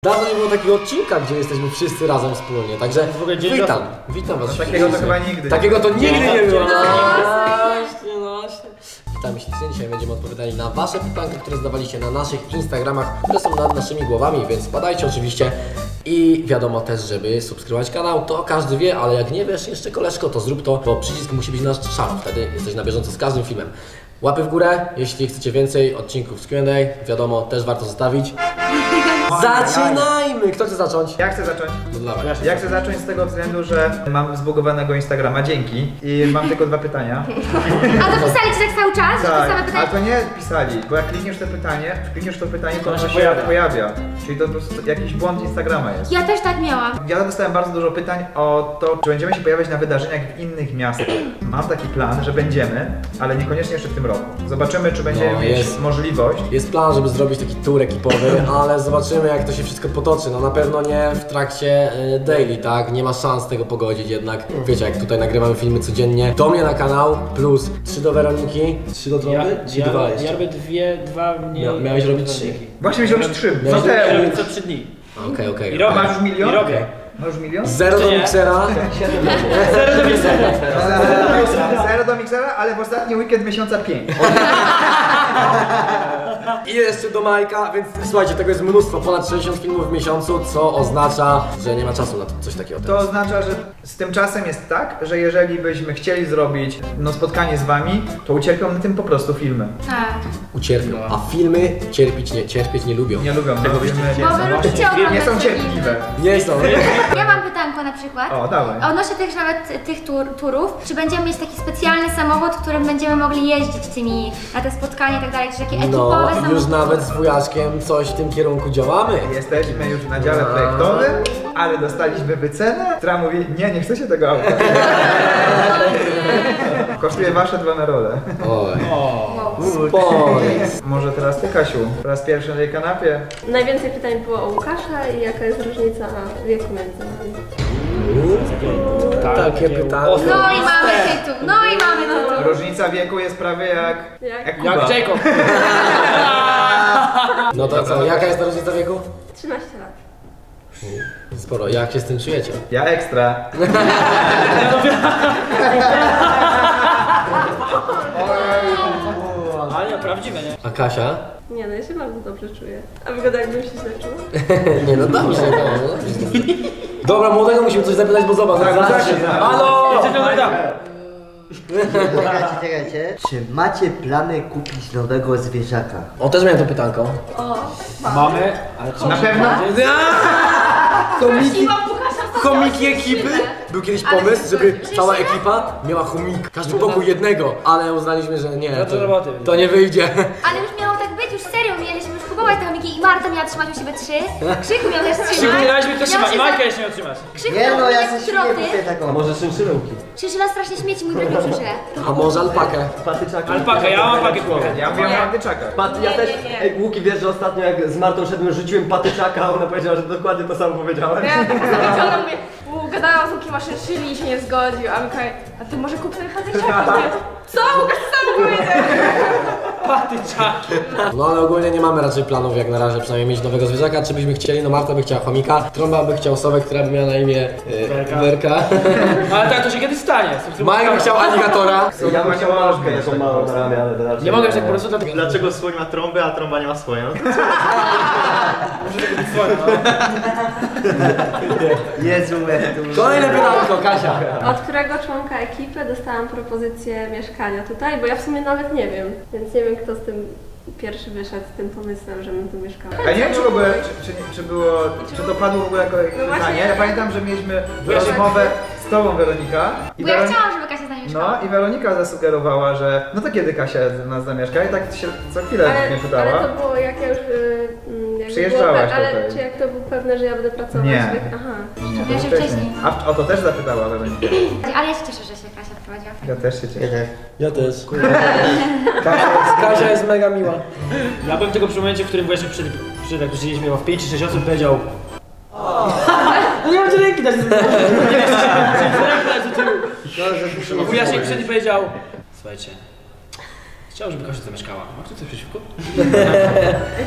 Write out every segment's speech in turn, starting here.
Dawno nie było takiego odcinka, gdzie jesteśmy wszyscy razem wspólnie, także witam was. Takiego to chyba nigdy. Takiego to nigdy nie było. No. Witamy ślicznie, dzisiaj będziemy odpowiadali na wasze pytanka, które zadawaliście na naszych Instagramach, które są nad naszymi głowami, więc wpadajcie oczywiście. I wiadomo też, żeby subskrybować kanał, to każdy wie, ale jak nie wiesz jeszcze koleżko, to zrób to, bo przycisk musi być na szaro, wtedy jesteś na bieżąco z każdym filmem. Łapy w górę, jeśli chcecie więcej odcinków z Q&A, wiadomo, też warto zostawić. Zaczynajmy! Kto chce zacząć? Ja chcę zacząć. No dawaj. Ja chcę zacząć z tego względu, że mam zbugowanego Instagrama, dzięki. I mam tylko 2 pytania. A to pisali ci tak cały czas? Że te same Tak, pytania? ale to nie pisali, bo jak klikniesz to pytanie, to ono się pojawia. Czyli to po prostu jakiś błąd Instagrama jest. Ja też tak miałam. Ja dostałem bardzo dużo pytań o to, czy będziemy się pojawiać na wydarzeniach w innych miastach. Mam taki plan, że będziemy, ale niekoniecznie jeszcze w tym roku. Zobaczymy, czy będziemy mieć możliwość. Jest plan, żeby zrobić taki tour ekipowy, ale zobaczymy, jak to się wszystko potoczy. No na pewno nie w trakcie daily, tak? Nie ma szans tego pogodzić jednak. Wiecie, jak tutaj nagrywamy filmy codziennie. Do mnie na kanał, plus 3 do Weroniki. 3 do Trąby? Czy 2 jeszcze? Ja robię 2 mnie. Miałeś robić 3. Właśnie mi zrobisz 3. Miałeś robię co 3 dni. Okej. I robię. Masz już milion? I robię. Masz już milion? 0 do miksera. 0 do miksera. 0 do miksera, ale w ostatni weekend miesiąca 5. I jeszcze do Majka, więc słuchajcie, tego jest mnóstwo, ponad 60 filmów w miesiącu, co oznacza, że nie ma czasu na coś takiego. To oznacza, że z tym czasem jest tak, że jeżeli byśmy chcieli zrobić spotkanie z wami, to ucierpią na tym po prostu filmy. Tak. Ucierpią, a filmy cierpieć nie lubią. Nie lubią tego filmy. Bo wy lubicie oglądać Nie są te cierpliwe. Nie są. Ja mam pytanko na przykład. O, dawaj. Odnośnie tych nawet tych turów, czy będziemy mieć taki specjalny samochód, którym będziemy mogli jeździć na te spotkania i tak dalej, czy takie ekipowe samochody? Już nawet z wujaszkiem coś w tym kierunku działamy. Jesteśmy już na dziale projektowym, ale dostaliśmy wycenę, która mówi, nie chcecie tego auta. Kosztuje wasze 2 na rolę. Oj. Spory. Może teraz ty, Kasiu, po raz pierwszy na tej kanapie. Najwięcej pytań było o Łukasza i jaka jest różnica wieku między nami. Takie pytanie. No i mamy tytuł, Różnica wieku jest prawie jak Kuba. Jak Jacob. No to co, jaka jest ta różnica wieku? 13 lat. Sporo, jak się z tym czujecie? Ja ekstra. Ale prawdziwe, nie? A Kasia? Nie no, ja się bardzo dobrze czuję. A wygląda jakbym się źle czuła. Nie no dobrze, Dobra, młodego musimy coś zapytać, bo zobacz. Halo! Czekajcie. Czy macie plany kupić nowego zwierzaka? O, też miałem to pytanko. Mamy, ale co? Na pewno? Chomiki ekipy? Był kiedyś pomysł, żeby cała ekipa miała chomika. Każdy pokój jednego, ale uznaliśmy, że nie, to nie wyjdzie. Ale już miało tak być, już serio mieliśmy już kupować te chomiki i Marta miała trzymać u siebie 3. Krzyku miał też trzymać. Mieliśmy to trzymać i Majka jeszcze nie otrzymasz. Krzyku Nie miał no, ja mieć coś nie troty. kupię taką. Może szynszylówki. Krzyżyla strasznie śmieci, mój brat przyszedł. A może alpakę? Alpaka, ja mam pakę kupię. Ja mówię o patyczakach. Ja też, Łuki, wiesz, że ostatnio jak z Martą szedłem, rzuciłem patyczaka, a ona powiedziała, że dokładnie to samo powiedziałem. Ja tak zawiedziona mówię, gadałam z Łukiem o szynszyli i się nie zgodził, a Mikołaj, a ty może kup sobie patyczaka? Co? Łukasz sam powiedział! Patyczaki. No ale ogólnie nie mamy raczej planów jak na razie przynajmniej mieć nowego zwierzaka. Czy byśmy chcieli? No Marta by chciała chomika, Trąba by chciał osobę, która by miała na imię Werka. Ale tak, to się kiedyś stanie. Majek by chciał aligatora. Ja bym chciał małżkę taką małą na ramię, ale raczej Nie mogę już tak po prostu dlatego. Dlaczego słoń ma trąbę, a trąba nie ma swoją? Może tego być swoje, Jezu, Kolejne pytanko, Kasia. Od którego członka ekipy dostałam propozycję mieszkania tutaj, bo ja w sumie nawet nie wiem, więc nie wiem kto z tym pierwszy wyszedł z tym pomysłem, żebym tu mieszkała. Ja nie wiem, czy w ogóle, czy to padło w ogóle jako pytanie. Ja pamiętam, że mieliśmy rozmowę z tobą, Weronika. Bo ja chciałam, żeby Kasia z nami mieszkała. No i Weronika zasugerowała, że no to kiedy Kasia nas zamieszka i tak się co chwilę mnie pytała. Ale to było jak ja już Przyjeżdżałaś ale tutaj. czy jak to był pewne, że ja będę pracować? Nie. Aha. Nie, Jeszcze to wcześniej. A o to też zapytała Weronika. Ale ja się cieszę, że się Kasia wprowadziła. Ja też się cieszę. Ja też. Kasia jest mega miła. Ja byłem tylko przy momencie, w którym właśnie przed jak przyjęliśmy w 5 czy 6 osób powiedział no nie mam ci ręki dać do tyłu. Wujaszek przyszedł i powiedział słuchajcie, Chciałbym, żeby Kasia zamieszkała. Masz tu coś przeciwko?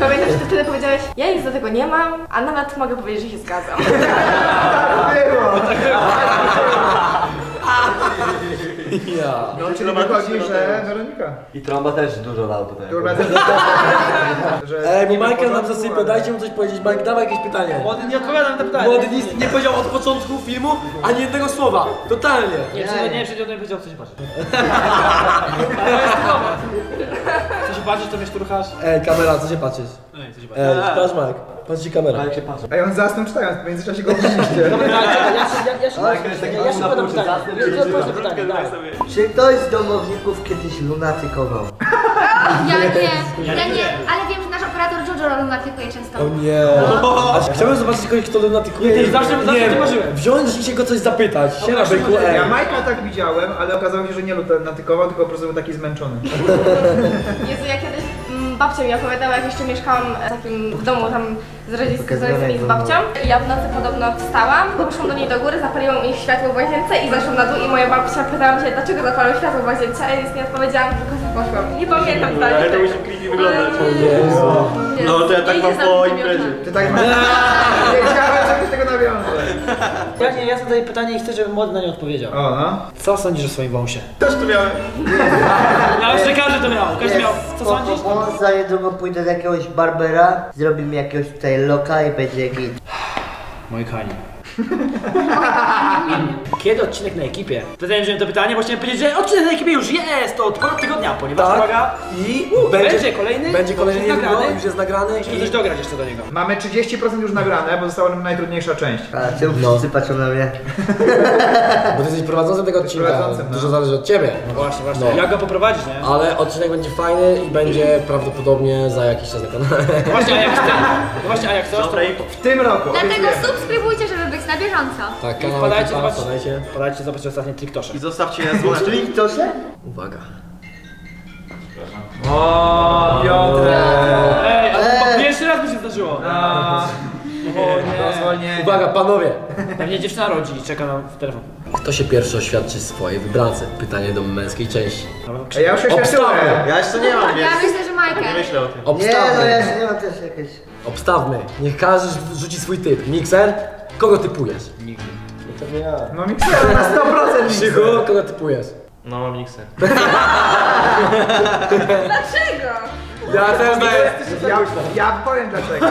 Pamiętam, że ty wtedy powiedziałeś, ja nic do tego nie mam, a nawet mogę powiedzieć, że się zgadzam. Ja. No, czyli wychodzi, że Weronika. I trąba też dużo dał tutaj. Ej, bo Majka nam zasypia, dajcie mu coś powiedzieć. Majk, dawaj jakieś pytanie. Młody nie odpowiada na to pytanie. Młody nic nie powiedział od początku filmu, ani jednego słowa. Totalnie. Nie powiedział, co się patrzy. Ale jest typowe. Co się patrzysz, to mnie szturchasz? Ej, kamera, co się patrzysz? Ej, co się patrzysz? Ej, patrz Majk, patrzy ci kamera. Jak się patrzy. A on zasnął czytając, w międzyczasie go opuściliście. Ja się podam pytanie. Czy ktoś z domowników kiedyś lunatykował? Ja nie, ale wiem, że nasz operator Jojo lunatykuje często. O nie. A chciałbym zobaczyć kogoś, kto lunatykuje. Ty zawsze nie marzyłem. Wziąć i się go coś zapytać. Siema, byku, ej. Ja Majka tak widziałem, ale okazało się, że nie lunatykował, tylko po prostu był taki zmęczony. Jezu, ja kiedyś babcia mi opowiadała, jak jeszcze mieszkałam w domu tam z rodzicami z babcią. I ja w nocy podobno wstałam, poszłam do niej do góry, zapaliłam ich światło w łazience i zeszłam na dół i moja babcia pytała się, dlaczego zapalił światło w łazience, a ja nic nie odpowiedziałam, tylko sobie poszłam. Nie pamiętam dalej. Ale to musi creepy wyglądać. Nie. No to ja tak mam po imprezie. Ty tak masz... Wiedziałem, że ty tego nawiąże. Ja zadaję pytanie i chcę, żeby młody na nie odpowiedział. O, no. Co sądzisz o swoim wąsie? Też tu miałem. Ja już każdy to miał. Każdy miał. Co sądzisz? Za niedługo pójdę do jakiegoś barbera, zrobi mi jakiegoś tutaj loka i będzie git. Moi kochani. Kiedy odcinek na ekipie? Zadałem wziąłem to pytanie, bo chciałem powiedzieć, że odcinek na ekipie już jest, to od ponad tygodnia, ponieważ Tak. uwaga, I będzie kolejny, Będzie kolejny, już jest nagrany. już jest nagrany. Musimy coś dograć jeszcze do niego. Mamy 30% już nagrane, bo została nam najtrudniejsza część. A czemu wszyscy patrzą na mnie? Bo ty jesteś prowadzącym tego odcinka. prowadzącym, no. Dużo zależy od ciebie. Właśnie. No. Jak go poprowadzić, nie? Ale odcinek będzie fajny i będzie prawdopodobnie za jakiś czas na kanale. Właśnie, a jak chcesz, to Dobra, i W tym roku. Dlatego obiecujemy. subskrybujcie, żeby być na bieżąco. Tak, kanał wpadajcie, ekipa, zobaczcie. wpadajcie. podajcie zobaczyć ostatnie TikTosze. I zostawcie dzwoneczek. Proszę? Uwaga. O, Piotrek. Ej, ale pierwszy raz mi się zdarzyło. Zwolnienie. Uwaga, panowie. Pewnie dziewczyna rodzi i czeka w telefon. Kto się pierwszy oświadczy swojej wybrance? Pytanie do męskiej części. A ja już się Obstawmy. Ja jeszcze nie mam, Ja więc myślę, że Majka. nie myślę o tym. Nie, no Obstawmy. ja się nie mam też jakieś... Obstawmy. Niech każdy rzuci swój typ. Mikser? Kogo typujesz? No mikser na 100% Krzychu, kogo typujesz? No mam mikser. Dlaczego? Ja też daję. Ja powiem dlaczego.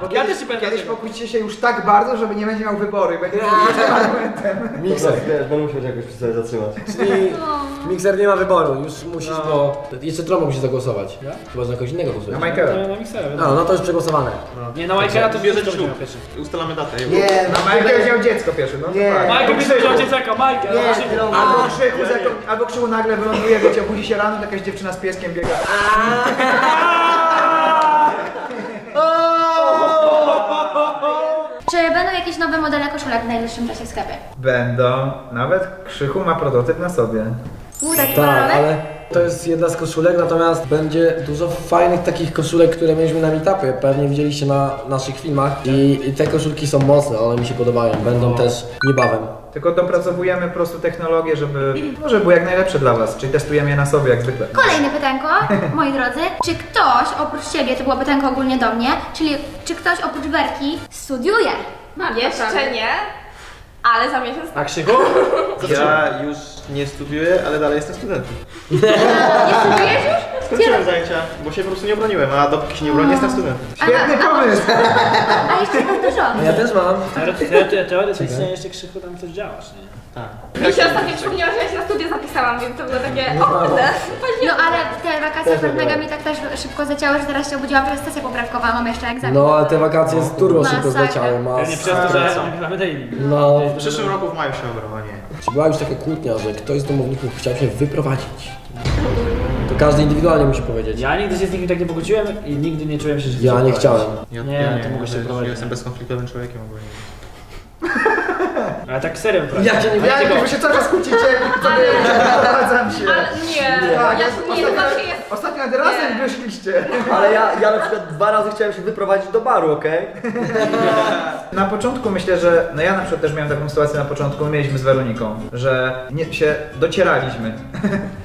Bo Ja kiedyś, też ci powiem kiedyś dlaczego. pokłócicie się już tak bardzo, żeby nie będzie miał wyboru i będzie miał jednym argumentem. Mikser. Wiesz, będę musiał jakoś przy sobie zatrzymać. Czyli mikser nie ma wyboru. Już musisz, bo... Jeszcze Tromba musi zagłosować. Chyba, że na kogoś innego Na głosujesz. Michaela. Na miksera, No to już przegłosowane. Nie, na Majkera to Bierzecie bierze ślub. pierwszy. Ustalamy datę. Nie, Na Michael wziął dziecko pierwszy, no. Nie. tak. Majko, myślę, że dziecka, Majka. nie, Trąba. Albo Krzychu nagle wyląduje, wiecie, budzi się rano, jakaś dziewczyna z pieskiem biega. Czy będą jakieś nowe modele koszulek w najbliższym czasie w sklepie? Będą. Nawet Krzychu ma prototyp na sobie. Taki Tak, kolorowy? ale to jest jedna z koszulek, natomiast będzie dużo fajnych takich koszulek, które mieliśmy na meetupie. Pewnie widzieliście na naszych filmach i te koszulki są mocne, one mi się podobają. Będą też niebawem. Tylko dopracowujemy po prostu technologię, żeby było jak najlepsze dla was. Czyli testujemy je na sobie jak zwykle. Kolejne pytanko, moi drodzy. Czy ktoś oprócz ciebie, to było pytanko ogólnie do mnie, czyli czy ktoś oprócz Werki studiuje? Jeszcze nie, ale za miesiąc A Krzychu? Ja już nie studiuję, ale dalej jestem studentem. Nie studiujesz już? Skończyłem zajęcia, bo się po prostu nie obroniłem, a dopóki się nie obronię, jestem studentem. Świetny pomysł! A jeszcze tak dużo. Ja też mam. Teoretycznie jeszcze Krzychu tam coś działasz, nie? mi się ostatnio przypomniało, że ja się na studia zapisałam, więc to było takie, o kurde. No ale te wakacje akurat mega mi tak też szybko zleciały, że teraz się obudziłam, że jest sesja poprawkowa, mam jeszcze egzamin. No ale te wakacje z turbo szybko Masakra. zleciały. Pewnie przez to, że mamy daily. No. W przyszłym roku w maju się obronię. Czy była już taka kłótnia, że ktoś z domowników chciał się wyprowadzić? To każdy indywidualnie musi powiedzieć. Ja nigdy się z nikim tak nie pokłóciłem i nigdy nie czułem się, że Ja nie chciałem. Nie, to mogę się prowadzić. Jestem bezkonfliktowym człowiekiem ogólnie. Ale tak serio, prawda? Ja cię nie Ja wy się cały czas kłócicie, to prowadzam się. Nie, Tak, ja nie, to zawsze jest. Ostatnio nad razem wyszliście. Ale ja na przykład 2 razy chciałem się wyprowadzić do baru, okej? Na początku myślę, że ja na przykład też miałem taką sytuację na początku, mieliśmy z Weroniką, że się docieraliśmy.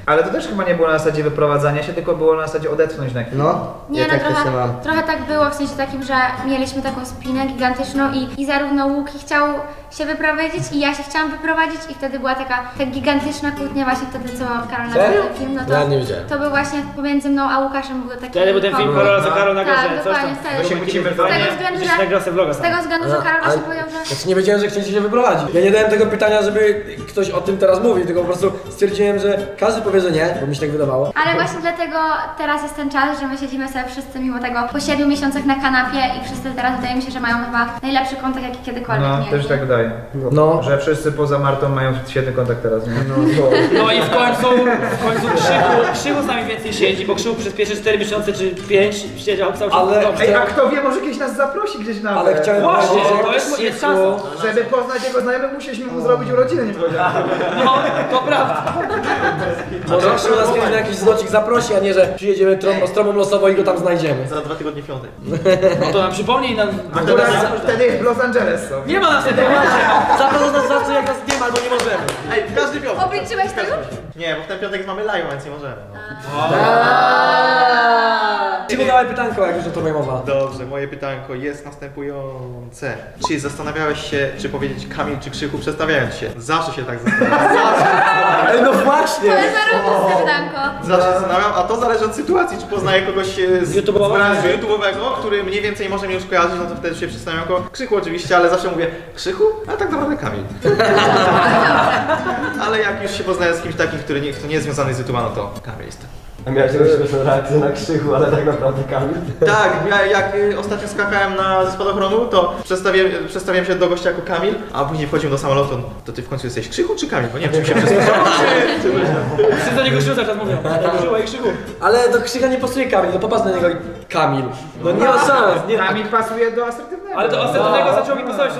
Ale to też chyba nie było na zasadzie wyprowadzania się, tylko było na zasadzie odetchnąć na chwilę. No, Nie, ja no tak też mam. trochę tak było, w sensie takim, że mieliśmy taką spinę gigantyczną i zarówno Łuki chciał się wyprowadzić i ja się chciałam wyprowadzić i wtedy była taka gigantyczna kłótnia właśnie wtedy, co Karol nagrał ten film, no to, Ja nie wiedziałem. to był właśnie pomiędzy mną a Łukaszem był taki Wtedy był ten film konflikt. Karol nagrał, Tak, że coś dokładnie, tam. wtedy. się kłócimy Z tego względu, że, nagrał sobie vloga z tego względu, że Karol właśnie powiedział, że... Znaczy nie wiedziałem, że chcecie się wyprowadzić. Ja nie dałem tego pytania, żeby ktoś o tym teraz mówił, tylko po prostu stwierdziłem, że każdy powie, że nie, bo mi się tak wydawało. Ale właśnie dlatego teraz jest ten czas, że my siedzimy sobie wszyscy mimo tego po 7 miesiącach na kanapie i wszyscy teraz wydaje mi się, że mają chyba najlepszy kontakt jaki kiedykolwiek No, mieli. też tak wydaje. No. Że wszyscy poza Martą mają świetny kontakt teraz, nie? No i w końcu Krzychu z nami więcej siedzi, bo Krzychu przez pierwsze 4 miesiące czy 5 siedział cały czas Ale- dobrze. Ej, a kto wie, może kiedyś nas zaprosi gdzieś nawet. Ale chciałem Właśnie, powiedzieć, że to jest szansa. Żeby poznać jego znajomych, musieliśmy mu zrobić urodziny, nie powiedziałem. No, to prawda. może Krzysztof nas kiedyś na jakiś zlocik zaprosi, a nie, że przyjedziemy stromą losowo i go tam znajdziemy. Za 2 tygodnie piątek. No to nam przypomnij nam... Akurat wtedy jest w Los Angeles są. Nie ma nas wtedy. Zapraszam nas zawsze, jak nas nie ma, albo nie możemy. Ej, w każdy piątek. Obliczyłeś to już? Nie, bo w ten piątek mamy live, więc nie możemy. Czy dawaj pytanko, jak już o to mowa. Dobrze, moje pytanko jest następujące. Czy zastanawiałeś się, czy powiedzieć Kamil czy Krzychu przestawiając się? Zawsze się tak zastanawiam. Ej, no właśnie! To jest zarobiste pytanko. Zawsze się zastanawiam, a to zależy od sytuacji, czy poznaję kogoś z YouTube'owego, który mniej więcej może mnie już kojarzyć, no to wtedy się przedstawiam jako Krzychu oczywiście, ale zawsze mówię Krzychu, a tak naprawdę Kamil. Ale jak już się poznaję z kimś takim, kto nie jest związany z YouTube'a, no to Kamil jest. A miałeś jakąś śmieszną reakcję na Krzychu, ale tak naprawdę Kamil. Tak, jak ostatnio skakałem ze spadochronu, to przedstawiłem się do gościa jako Kamil, a później wchodziłem do samolotu, to ty w końcu jesteś Krzychu czy Kamil? Bo nie wiem, czym się przedstawiam. Wszyscy do niego Krzychu cały czas mówią. Krzychu. Ale do Krzycha nie pasuje Kamil, no popatrz na niego Kamil. No nie ma szans, nie. Kamil pasuje do asertywnego. Ale do asertywnego zaczęło mi pasować,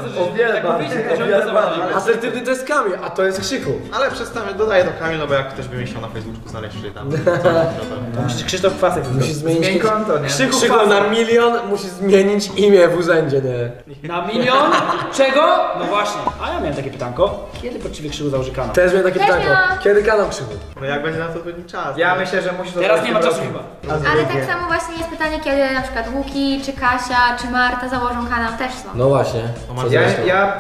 tak mówicie, zaczęło mi pasować. Asertywny to jest Kamil, a to jest Krzychu. Ale dodaję do Kamil, no bo jak ktoś by mnie chciał na Facebooku znaleźć, czy tam. Krzysztof Kwasek. Musisz zmienić Zmień konto, nie? Krzychu na 1 milion musi zmienić imię w urzędzie, nie? Na 1 milion? Czego? No właśnie. A ja miałem takie pytanko. Kiedy poczciwy Krzychu założy kanał? Też miałem takie Też pytanko. miałam. Kiedy kanał Krzychu? No jak będzie na to odpowiedni czas. Ja myślę, że musisz Teraz nie ma czasu chyba. Ale tak samo właśnie jest pytanie, kiedy na przykład Łuki, czy Kasia, czy Marta założą kanał, też są. No właśnie. Ja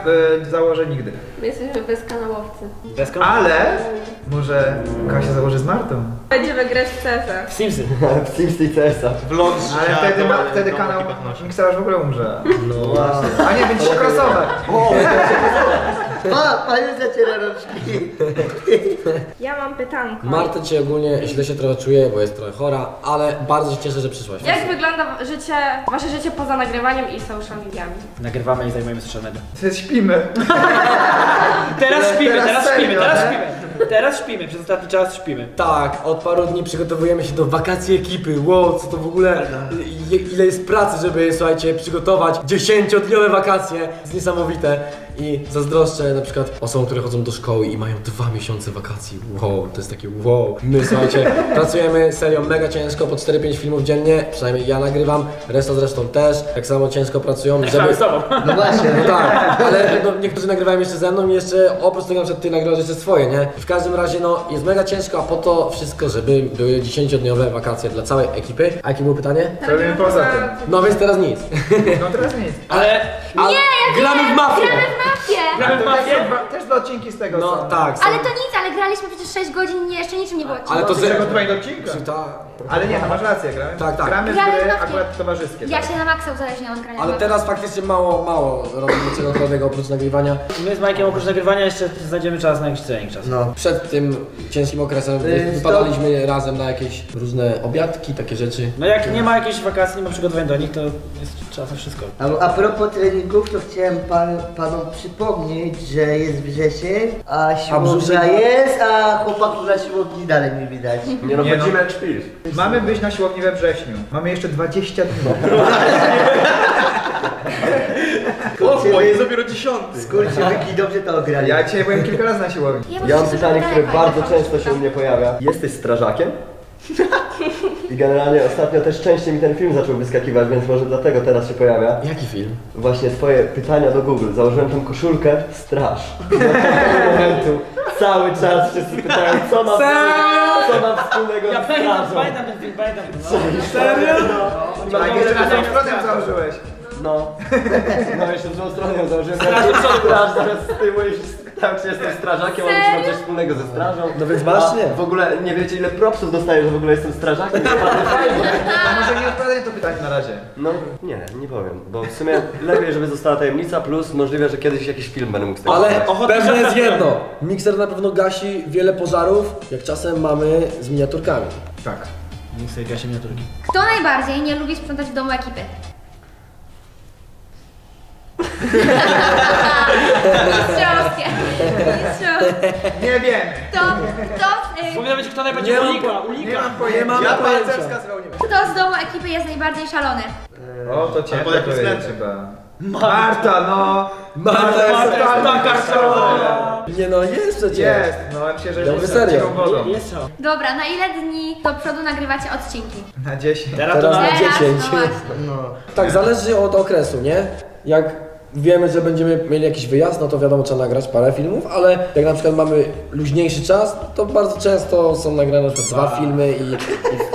założę nigdy. My jesteśmy bezkanałowcy. Bez kanału. Ale może Kasia założy z Martą. Będziemy grać w CS-a. W Simsy. W Simsy i CS-a. Vlog z Ale życia wtedy do kanał ekipach nosi. Mixer w ogóle umrze. No właśnie. A nie, będzie się krasować. Pani zaciera rączki. Ja mam pytanko. Marta dzisiaj ogólnie źle się trochę czuje, bo jest trochę chora, ale bardzo się cieszę, że przyszłaś. Jak wygląda wasze życie poza nagrywaniem i social mediami? Nagrywamy i zajmujemy social media. Śpimy. Teraz śpimy, Teraz serio, Teraz śpimy, przez ostatni czas śpimy. Tak, od paru dni przygotowujemy się do wakacji ekipy. Wow, co to w ogóle, ile jest pracy, żeby, słuchajcie, przygotować 10-dniowe wakacje. Jest niesamowite i zazdroszczę na przykład osobom, które chodzą do szkoły i mają 2 miesiące wakacji. Wow, to jest takie wow. My, słuchajcie, pracujemy serio mega ciężko, po 4-5 filmów dziennie, przynajmniej ja nagrywam, reszta zresztą też, tak samo ciężko pracują, żeby... Z tobą. No właśnie. No tak, ale no, niektórzy nagrywają jeszcze ze mną i jeszcze oprócz tego na przykład ty nagrywasz jeszcze swoje, nie? W każdym razie no jest mega ciężko, a po to wszystko, żeby były 10-dniowe wakacje dla całej ekipy. A jakie było pytanie? Co robimy poza tym? No więc teraz nic. No teraz nic. Ale gramy w mafię! Gramy w mafię? Też 2 odcinki z tego No są. tak. Ale to nic, ale graliśmy przecież 6 godzin i jeszcze niczym nie było odcinka. Ale to Z czego 2 odcinka? Ale nie, no masz rację, gramy. Tak, tak. Gramy w Gramy gry w mafie. akurat towarzyskie. Ja się na maksa uzależniałam od grania. Ale teraz faktycznie mało robimy czegokolwiek oprócz nagrywania. My z Majkiem oprócz nagrywania jeszcze znajdziemy czas na jakiś trening czas. No. Przed tym ciężkim okresem wypadaliśmy razem na jakieś różne obiadki, takie rzeczy. No jak nie ma jakiejś wakacji, nie ma przygotowań do nich, to jest czas na wszystko. A propos treningów, to chciałem panom przypomnieć, że jest wrzesień, a siłownia jest, a chłopaków na siłowni dalej nie widać. Nie no, Nie no. chodzimy jak szpil. Mamy być na siłowni we wrześniu. Mamy jeszcze 20 dni. O, jest dopiero 10. Skurczybyki dobrze to ograli. Ja dzisiaj byłem kilka razy na siłowni. Ja mam pytanie, które bardzo często się u mnie pojawia. Jesteś strażakiem? I generalnie ostatnio też częściej mi ten film zaczął wyskakiwać, więc może dlatego teraz się pojawia. Jaki film? Właśnie twoje pytania do Google. Założyłem tą koszulkę Straż. Do tego momentu cały czas wszyscy pytają, co mam wspólnego Ja z strażą. pamiętam ten film, pamiętam. Serio? A jeszcze na tą stronę założyłeś. No. No jeszcze w drugą stronę założyłem straż zamiast z tyłu i tam czy jestem strażakiem, ale czy mam coś wspólnego ze strażą. No więc masz nie. W ogóle nie wiecie ile propsów dostaję, że w ogóle jestem strażakiem. A może nie odpowiadaj to pytanie na razie. No nie powiem, bo w sumie lepiej, żeby została tajemnica, plus możliwe, że kiedyś jakiś film będę mógł z tego Ale pewne jest jedno. Mikser na pewno gasi wiele pożarów, jak czasem mamy z miniaturkami. Tak. Mikser gasi miniaturki. Kto najbardziej nie lubi sprzątać w domu ekipy? Mistrzowskie. Nie wiem. Powinno być kto najbardziej unika. Nie mam pojęcia. Ja palcem wskazywał nie wiem. Kto z domu ekipy jest najbardziej szalony? O, to cię pod jakim względem? chyba. Marta, no! Marta jest taka szalona! Nie no, jest przecież. Jest, no myślę, że Ja mówię jest serio. cichą wodą. Jest co? Dobra, na ile dni do przodu nagrywacie odcinki? Na 10. Teraz na 10. no właśnie. Tak, zależy od okresu, nie? Jak wiemy, że będziemy mieli jakiś wyjazd, no to wiadomo, trzeba nagrać parę filmów, ale jak na przykład mamy luźniejszy czas, to bardzo często są nagrane na przykład 2 filmy i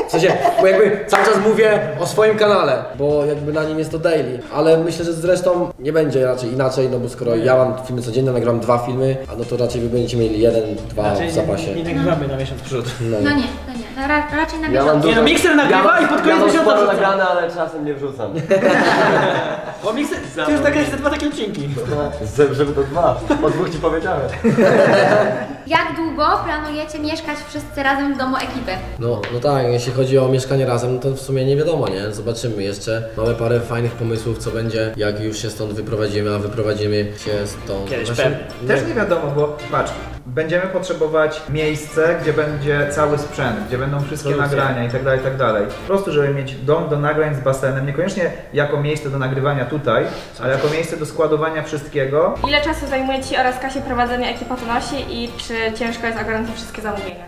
w sensie, bo jakby cały czas mówię o swoim kanale, bo jakby na nim jest to daily, ale myślę, że zresztą nie będzie raczej inaczej, no bo skoro ja mam filmy codziennie, nagrywam 2 filmy, a no to raczej wy będziecie mieli 1, 2 w zapasie. Nie nagrywamy na miesiąc w przód. No nie. Raczej na miesiąc. Nie no, Mikser nagrywa i pod koniec miesiąca sporo wrzuca. nagrane, ale czasem nie wrzucam. Bo Mikser, ty już nagrałeś te 2 takie odcinki. Żeby to 2. O 2 ci powiedziałem. Jak długo planujecie mieszkać wszyscy razem w domu ekipy? No tak, jeśli chodzi o mieszkanie razem, no to w sumie nie wiadomo, nie? Zobaczymy jeszcze. Mamy parę fajnych pomysłów, co będzie, jak już się stąd wyprowadzimy, a wyprowadzimy się stąd. Kiedyś Właśnie- pewnie. Też nie wiadomo, bo patrz, będziemy potrzebować miejsce, gdzie będzie cały sprzęt, gdzie będą wszystkie nagrania i tak dalej, i tak dalej. Po prostu, żeby mieć dom do nagrań z basenem, niekoniecznie jako miejsce do nagrywania tutaj, ale jako miejsce do składowania wszystkiego. Ile czasu zajmuje Ci oraz Kasie prowadzenie ekipa to nosi i czy ciężko jest ogarnąć wszystkie zamówienia?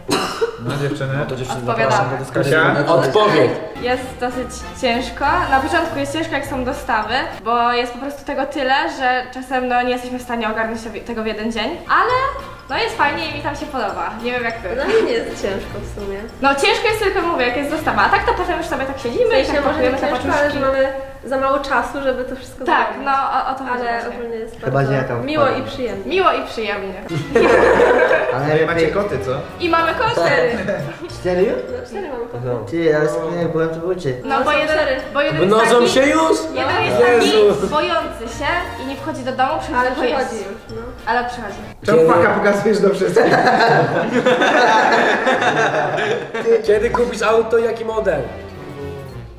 No dziewczyny. To dziewczyny Odpowiadamy. zapraszam do dyskusji. Kasia? Odpowiedź! Jest dosyć ciężko. Na początku jest ciężko, jak są dostawy, bo jest po prostu tego tyle, że czasem no, nie jesteśmy w stanie ogarnąć tego w jeden dzień, ale no jest fajnie i mi tam się podoba. Nie wiem jak Wy. No mi nie jest ciężko w sumie. No ciężko jest tylko, mówię, jak jest dostawa, a tak to potem już sobie tak siedzimy i W sensie tak może pakujemy nie te ciężko, ale że paczuszki. mamy za mało czasu, żeby to wszystko Tak, zrobić. no o to chodzi Ale właśnie. ogólnie jest Chyba bardzo nie to. miło i przyjemnie. Miło i przyjemnie. Ale Ej, macie koty, co? I mamy kosztery. 4 już? No 4 mamy koty. Ty, ale jak byłem, to był 3. No bo są jeden, cztery. bo jeden jest Mnożą taki, się już? jeden jest Jezu. taki bojący się i nie wchodzi do domu, przychodzi Ale tylko jeść. przychodzi już, no. Ale przychodzi. Czemu faka pokazujesz do wszystkich? Kiedy kupisz auto i jaki model?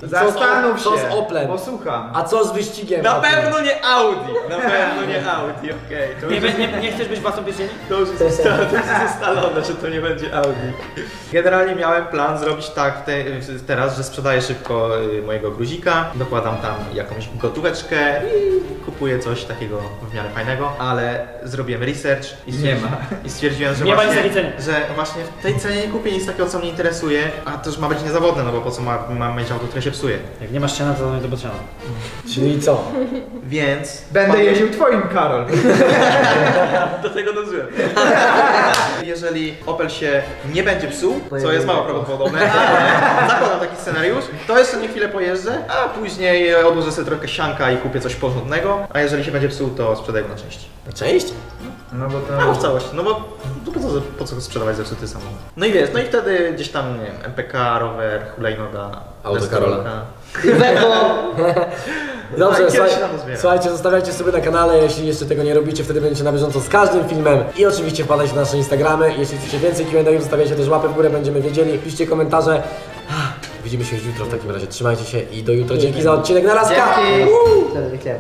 Zastanów Co się, z Oplem? posłucham. A co z wyścigiem? Na pewno nie Audi! Na pewno nie Audi, okej. To już jest- Nie chcesz być własną pieśni? To już jest ustalone, że to nie będzie Audi. Generalnie miałem plan zrobić tak teraz, że sprzedaję szybko mojego gruzika, dokładam tam jakąś gotóweczkę i kupuję coś takiego w miarę fajnego, ale zrobiłem research i stwierdziłem, że Nie ma właśnie, nic na tej cenie. że właśnie w tej cenie nie kupię nic takiego, co mnie interesuje, a to już ma być niezawodne, no bo po co mam mieć auto, które się psuje. Jak nie masz ściana, to nie do ściana. Czyli co? Więc... Będę jeździł twoim, Karol. Do tego dążyłem. Jeżeli Opel się nie będzie psuł, co jest mało prawdopodobne, ale zakładam taki scenariusz, to jeszcze nie chwilę pojeżdżę, a później odłożę sobie trochę sianka i kupię coś porządnego, a jeżeli się będzie psuł, to sprzedaję go na części. Na część? No bo Albo w to... całość, no bo po co sprzedawać zepsuty samochód? No i wiesz, no i wtedy gdzieś tam, nie wiem, MPK, rower, hulajnoga, Auto Karola. Dobrze, Tak, kiedyś się nam uzbiera. słuchajcie, zostawiajcie sobie na kanale, jeśli jeszcze tego nie robicie, wtedy będziecie na bieżąco z każdym filmem i oczywiście wpadajcie na nasze Instagramy, jeśli chcecie więcej Q&A, zostawiajcie też łapę w górę, będziemy wiedzieli, piszcie komentarze. Widzimy się już jutro w takim razie, trzymajcie się i do jutra, dzięki za odcinek, na raz. Dzięki. Co, nie chciałem.